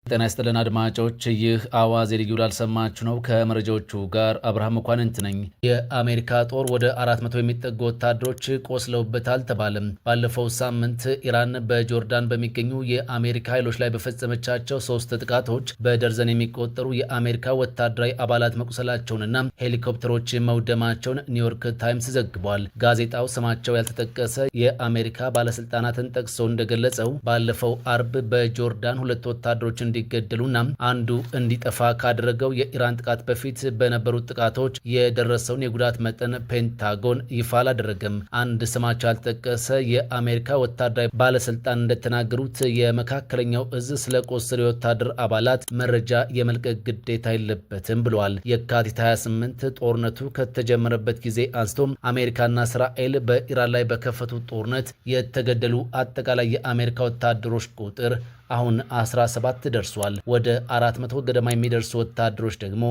ጤና ይስጥልን አድማጮች፣ ይህ አዋዜ ልዩ ላልሰማችሁ ነው። ከመረጃዎቹ ጋር አብርሃም መኳንንት ነኝ። የአሜሪካ ጦር ወደ 400 የሚጠጉ ወታደሮች ቆስለውበታል ተባለም። ባለፈው ሳምንት ኢራን በጆርዳን በሚገኙ የአሜሪካ ኃይሎች ላይ በፈጸመቻቸው 3 ጥቃቶች በደርዘን የሚቆጠሩ የአሜሪካ ወታደራዊ አባላት መቁሰላቸውንና ሄሊኮፕተሮች መውደማቸውን ኒውዮርክ ታይምስ ዘግቧል። ጋዜጣው ስማቸው ያልተጠቀሰ የአሜሪካ ባለስልጣናትን ጠቅሶ እንደገለጸው ባለፈው አርብ በጆርዳን 2 ወታደሮች እንዲገደሉና አንዱ እንዲጠፋ ካደረገው የኢራን ጥቃት በፊት በነበሩት ጥቃቶች የደረሰውን የጉዳት መጠን ፔንታጎን ይፋ አላደረገም። አንድ ስማቸው ያልተጠቀሰ የአሜሪካ ወታደራዊ ባለስልጣን እንደተናገሩት የመካከለኛው እዝ ስለቆሰሉ የወታደር አባላት መረጃ የመልቀቅ ግዴታ የለበትም ብለዋል። የካቲት 28 ጦርነቱ ከተጀመረበት ጊዜ አንስቶ አሜሪካና እስራኤል በኢራን ላይ በከፈቱት ጦርነት የተገደሉ አጠቃላይ የአሜሪካ ወታደሮች ቁጥር አሁን 17 ደርሷል። ወደ 400 ገደማ የሚደርሱ ወታደሮች ደግሞ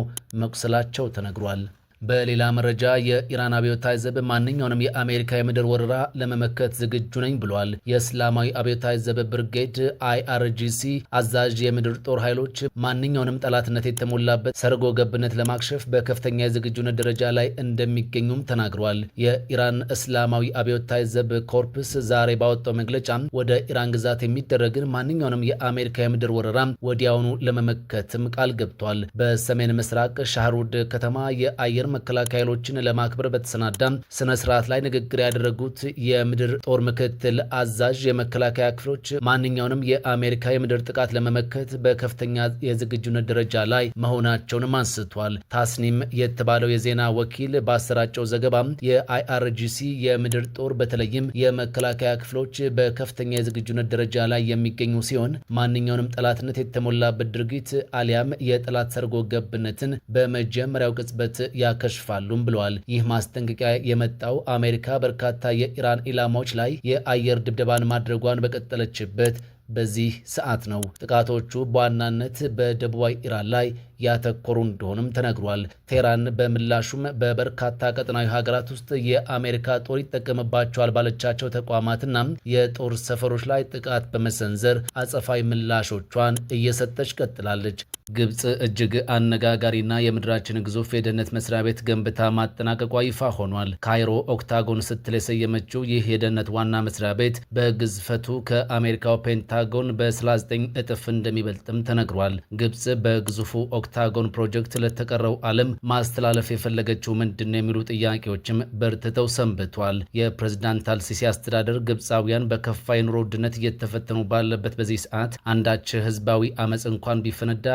መቁሰላቸው ተነግሯል። በሌላ መረጃ የኢራን አብዮታዊ ዘብ ማንኛውንም የአሜሪካ የምድር ወረራ ለመመከት ዝግጁ ነኝ ብሏል። የእስላማዊ አብዮታዊ ዘብ ብርጌድ IRGC አዛዥ የምድር ጦር ኃይሎች ማንኛውንም ጠላትነት የተሞላበት ሰርጎ ገብነት ለማክሸፍ በከፍተኛ የዝግጁነት ደረጃ ላይ እንደሚገኙም ተናግሯል። የኢራን እስላማዊ አብዮታዊ ዘብ ኮርፕስ ዛሬ ባወጣው መግለጫ ወደ ኢራን ግዛት የሚደረግን ማንኛውንም የአሜሪካ የምድር ወረራ ወዲያውኑ ለመመከትም ቃል ገብቷል። በሰሜን ምስራቅ ሻህሩድ ከተማ የአየር መከላከያ ኃይሎችን ለማክበር በተሰናዳ ስነ ስርዓት ላይ ንግግር ያደረጉት የምድር ጦር ምክትል አዛዥ የመከላከያ ክፍሎች ማንኛውንም የአሜሪካ የምድር ጥቃት ለመመከት በከፍተኛ የዝግጁነት ደረጃ ላይ መሆናቸውንም አንስቷል። ታስኒም የተባለው የዜና ወኪል ባሰራጨው ዘገባ የIRGC የምድር ጦር በተለይም የመከላከያ ክፍሎች በከፍተኛ የዝግጁነት ደረጃ ላይ የሚገኙ ሲሆን ማንኛውንም ጠላትነት የተሞላበት ድርጊት አሊያም የጠላት ሰርጎ ገብነትን በመጀመሪያው ቅጽበት ያከሽፋሉም ብለዋል። ይህ ማስጠንቀቂያ የመጣው አሜሪካ በርካታ የኢራን ኢላማዎች ላይ የአየር ድብደባን ማድረጓን በቀጠለችበት በዚህ ሰዓት ነው። ጥቃቶቹ በዋናነት በደቡባዊ ኢራን ላይ ያተኮሩ እንደሆነም ተነግሯል። ቴህራን በምላሹም በበርካታ ቀጠናዊ ሀገራት ውስጥ የአሜሪካ ጦር ይጠቀምባቸዋል ባለቻቸው ተቋማትና የጦር ሰፈሮች ላይ ጥቃት በመሰንዘር አጸፋዊ ምላሾቿን እየሰጠች ቀጥላለች። ግብጽ እጅግ አነጋጋሪና የምድራችን ግዙፍ የደህንነት መስሪያ ቤት ገንብታ ማጠናቀቋ ይፋ ሆኗል። ካይሮ ኦክታጎን ስትል የሰየመችው ይህ የደህንነት ዋና መስሪያ ቤት በግዝፈቱ ከአሜሪካው ፔንታጎን በ39 እጥፍ እንደሚበልጥም ተነግሯል። ግብጽ በግዙፉ ኦክታጎን ፕሮጀክት ለተቀረው ዓለም ማስተላለፍ የፈለገችው ምንድነው የሚሉ ጥያቄዎችም በርትተው ሰንብቷል። የፕሬዝዳንት አልሲሲ አስተዳደር ግብፃውያን በከፋ የኑሮ ውድነት እየተፈተኑ ባለበት በዚህ ሰዓት አንዳች ህዝባዊ አመፅ እንኳን ቢፈነዳ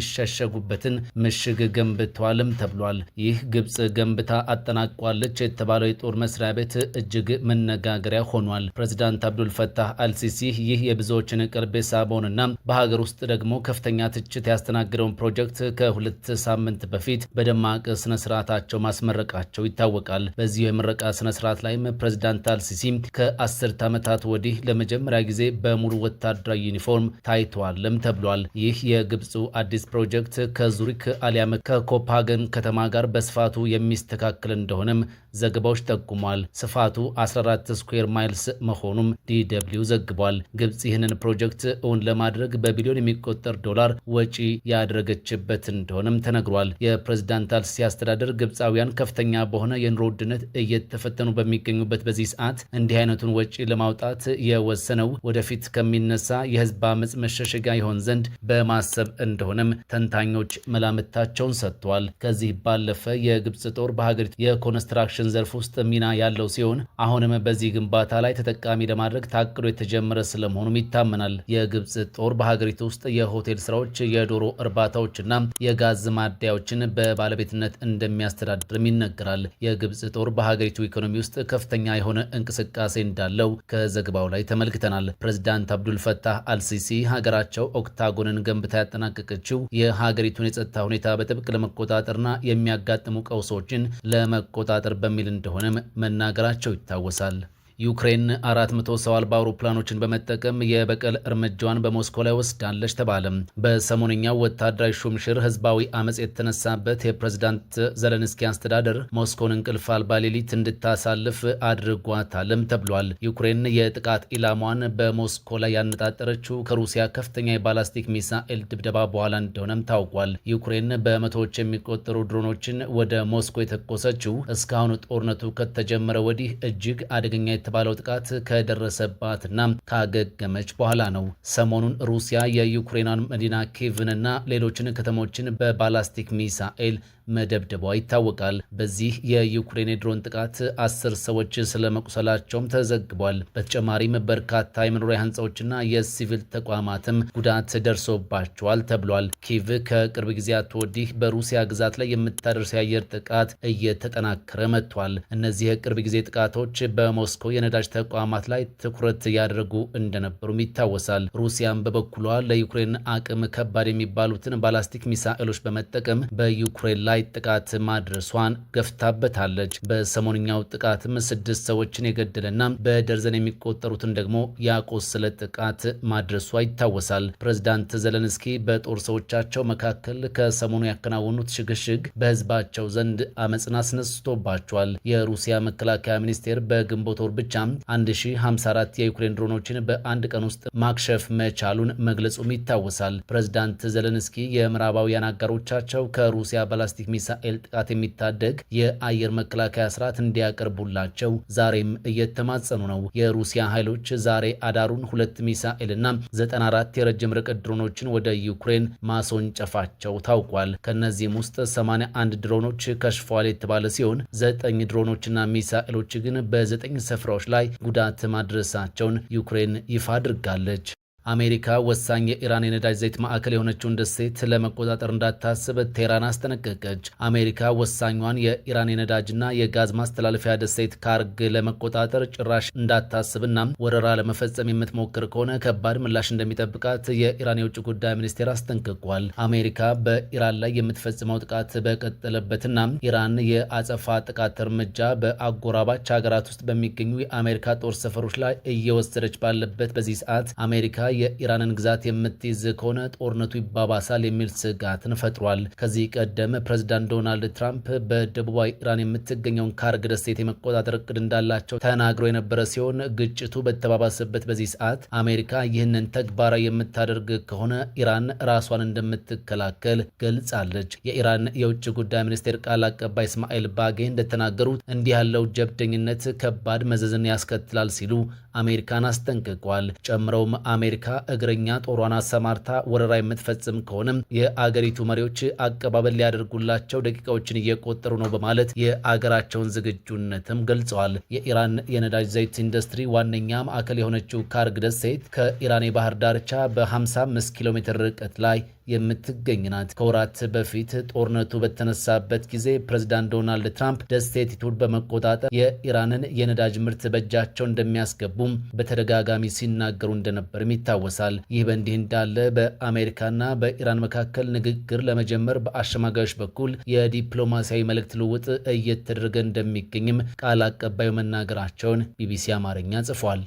የሚሸሸጉበትን ምሽግ ገንብተዋልም ተብሏል። ይህ ግብጽ ገንብታ አጠናቋለች የተባለው የጦር መስሪያ ቤት እጅግ መነጋገሪያ ሆኗል። ፕሬዝዳንት አብዱል ፈታህ አልሲሲ ይህ የብዙዎችን ቀልብ ሳበውንና በሀገር ውስጥ ደግሞ ከፍተኛ ትችት ያስተናገደውን ፕሮጀክት ከ2 ሳምንት በፊት በደማቅ ስነ ስርዓታቸው ማስመረቃቸው ይታወቃል። በዚሁ የምረቃ ስነ ስርዓት ላይም ፕሬዝዳንት አልሲሲ ከ10 ዓመታት ወዲህ ለመጀመሪያ ጊዜ በሙሉ ወታደራዊ ዩኒፎርም ታይተዋልም ተብሏል። ይህ የግብፁ አዲስ ፕሮጀክት ከዙሪክ አሊያም ከኮፓገን ከተማ ጋር በስፋቱ የሚስተካከል እንደሆነም ዘገባዎች ጠቁሟል። ስፋቱ 14 ስኩዌር ማይልስ መሆኑም DW ዘግቧል። ግብጽ ይህንን ፕሮጀክት እውን ለማድረግ በቢሊዮን የሚቆጠር ዶላር ወጪ ያደረገችበት እንደሆነም ተነግሯል። የፕሬዝዳንት አልሲሲ አስተዳደር ግብፃውያን ከፍተኛ በሆነ የኑሮ ውድነት እየተፈተኑ በሚገኙበት በዚህ ሰዓት እንዲህ አይነቱን ወጪ ለማውጣት የወሰነው ወደፊት ከሚነሳ የህዝብ አመፅ መሸሸጊያ ይሆን ዘንድ በማሰብ እንደሆነም ተንታኞች መላምታቸውን ሰጥተዋል። ከዚህ ባለፈ የግብጽ ጦር በሀገሪቱ የኮንስትራክሽን ዘርፍ ውስጥ ሚና ያለው ሲሆን አሁንም በዚህ ግንባታ ላይ ተጠቃሚ ለማድረግ ታቅዶ የተጀመረ ስለመሆኑም ይታመናል። የግብጽ ጦር በሀገሪቱ ውስጥ የሆቴል ስራዎች፣ የዶሮ እርባታዎችና የጋዝ ማደያዎችን በባለቤትነት እንደሚያስተዳድርም ይነገራል። የግብጽ ጦር በሀገሪቱ ኢኮኖሚ ውስጥ ከፍተኛ የሆነ እንቅስቃሴ እንዳለው ከዘገባው ላይ ተመልክተናል። ፕሬዝዳንት አብዱል ፈታህ አልሲሲ ሀገራቸው ኦክታጎንን ገንብታ ያጠናቀቀችው የሀገሪቱን የጸጥታ ሁኔታ በጥብቅ ለመቆጣጠርና የሚያጋጥሙ ቀውሶችን ለመቆጣጠር በሚል እንደሆነም መናገራቸው ይታወሳል። ዩክሬን 400 ሰው አልባ አውሮፕላኖችን በመጠቀም የበቀል እርምጃዋን በሞስኮ ላይ ወስዳለች ተባለ። በሰሞነኛው ወታደራዊ ሹምሽር ህዝባዊ አመጽ የተነሳበት የፕሬዝዳንት ዘለንስኪ አስተዳደር ሞስኮን እንቅልፍ አልባ ሌሊት እንድታሳልፍ አድርጓታልም ተብሏል። ዩክሬን የጥቃት ኢላማዋን በሞስኮ ላይ ያነጣጠረችው ከሩሲያ ከፍተኛ የባላስቲክ ሚሳኤል ድብደባ በኋላ እንደሆነም ታውቋል። ዩክሬን በመቶዎች የሚቆጠሩ ድሮኖችን ወደ ሞስኮ የተኮሰችው እስካሁን ጦርነቱ ከተጀመረ ወዲህ እጅግ አደገኛ የተባለው ጥቃት ከደረሰባትና ካገገመች በኋላ ነው። ሰሞኑን ሩሲያ የዩክሬኗን መዲና ኪቭንና ሌሎችን ከተሞችን በባላስቲክ ሚሳኤል መደብደቧ ይታወቃል። በዚህ የዩክሬን የድሮን ጥቃት 10 ሰዎች ስለመቁሰላቸውም ተዘግቧል። በተጨማሪም በርካታ የመኖሪያ ህንፃዎችና የሲቪል ተቋማትም ጉዳት ደርሶባቸዋል ተብሏል። ኪቭ ከቅርብ ጊዜያት ወዲህ በሩሲያ ግዛት ላይ የምታደርስ የአየር ጥቃት እየተጠናከረ መጥቷል። እነዚህ የቅርብ ጊዜ ጥቃቶች በሞስኮ የነዳጅ ተቋማት ላይ ትኩረት ያደረጉ እንደነበሩም ይታወሳል። ሩሲያም በበኩሏ ለዩክሬን አቅም ከባድ የሚባሉትን ባላስቲክ ሚሳኤሎች በመጠቀም በዩክሬን ላይ ጥቃት ማድረሷን ገፍታበታለች። በሰሞንኛው ጥቃትም 6 ሰዎችን የገደለና በደርዘን የሚቆጠሩትን ደግሞ ያቆሰለ ጥቃት ማድረሷ ይታወሳል። ፕሬዝዳንት ዘለንስኪ በጦር ሰዎቻቸው መካከል ከሰሞኑ ያከናወኑት ሽግሽግ በህዝባቸው ዘንድ አመፅን አስነስቶባቸዋል። የሩሲያ መከላከያ ሚኒስቴር በግንቦት ወር ብቻ 1054 የዩክሬን ድሮኖችን በአንድ ቀን ውስጥ ማክሸፍ መቻሉን መግለጹም ይታወሳል። ፕሬዝዳንት ዘለንስኪ የምዕራባውያን አጋሮቻቸው ከሩሲያ ባላስቲክ ሚሳኤል ጥቃት የሚታደግ የአየር መከላከያ ስርዓት እንዲያቀርቡላቸው ዛሬም እየተማጸኑ ነው። የሩሲያ ኃይሎች ዛሬ አዳሩን 2 ሚሳኤልና 94 የረጅም ርቀት ድሮኖችን ወደ ዩክሬን ማስወንጨፋቸው ታውቋል። ከነዚህም ውስጥ 81 ድሮኖች ከሽፈዋል የተባለ ሲሆን 9 ድሮኖችና ሚሳኤሎች ግን በ9 ስፍራዎች ላይ ጉዳት ማድረሳቸውን ዩክሬን ይፋ አድርጋለች። አሜሪካ ወሳኝ የኢራን የነዳጅ ዘይት ማዕከል የሆነችውን ደሴት ለመቆጣጠር እንዳታስብ ቴህራን አስጠነቀቀች። አሜሪካ ወሳኟን የኢራን የነዳጅና የጋዝ ማስተላለፊያ ደሴት ካርግ ለመቆጣጠር ጭራሽ እንዳታስብና ወረራ ለመፈጸም የምትሞክር ከሆነ ከባድ ምላሽ እንደሚጠብቃት የኢራን የውጭ ጉዳይ ሚኒስቴር አስጠንቅቋል። አሜሪካ በኢራን ላይ የምትፈጽመው ጥቃት በቀጠለበትና ኢራን የአጸፋ ጥቃት እርምጃ በአጎራባች ሀገራት ውስጥ በሚገኙ የአሜሪካ ጦር ሰፈሮች ላይ እየወሰደች ባለበት በዚህ ሰዓት አሜሪካ የኢራንን ግዛት የምትይዝ ከሆነ ጦርነቱ ይባባሳል የሚል ስጋትን ፈጥሯል። ከዚህ ቀደም ፕሬዝዳንት ዶናልድ ትራምፕ በደቡባዊ ኢራን የምትገኘውን ካርግ ደሴት የመቆጣጠር እቅድ እንዳላቸው ተናግሮ የነበረ ሲሆን ግጭቱ በተባባሰበት በዚህ ሰዓት አሜሪካ ይህንን ተግባራዊ የምታደርግ ከሆነ ኢራን ራሷን እንደምትከላከል ገልጻለች። የኢራን የውጭ ጉዳይ ሚኒስቴር ቃል አቀባይ እስማኤል ባጌ እንደተናገሩት እንዲህ ያለው ጀብደኝነት ከባድ መዘዝን ያስከትላል ሲሉ አሜሪካን አስጠንቅቋል። ጨምረውም አሜሪካ እግረኛ ጦሯን አሰማርታ ወረራ የምትፈጽም ከሆነም የአገሪቱ መሪዎች አቀባበል ሊያደርጉላቸው ደቂቃዎችን እየቆጠሩ ነው በማለት የአገራቸውን ዝግጁነትም ገልጸዋል። የኢራን የነዳጅ ዘይት ኢንዱስትሪ ዋነኛ ማዕከል የሆነችው ካርግ ደሴት ከኢራን የባህር ዳርቻ በ55 ኪሎ ሜትር ርቀት ላይ የምትገኝ ናት። ከወራት በፊት ጦርነቱ በተነሳበት ጊዜ ፕሬዝዳንት ዶናልድ ትራምፕ ደሴቲቱን በመቆጣጠር የኢራንን የነዳጅ ምርት በእጃቸው እንደሚያስገቡም በተደጋጋሚ ሲናገሩ እንደነበርም ይታወሳል። ይህ በእንዲህ እንዳለ በአሜሪካና በኢራን መካከል ንግግር ለመጀመር በአሸማጋዮች በኩል የዲፕሎማሲያዊ መልእክት ልውውጥ እየተደረገ እንደሚገኝም ቃል አቀባዩ መናገራቸውን ቢቢሲ አማርኛ ጽፏል።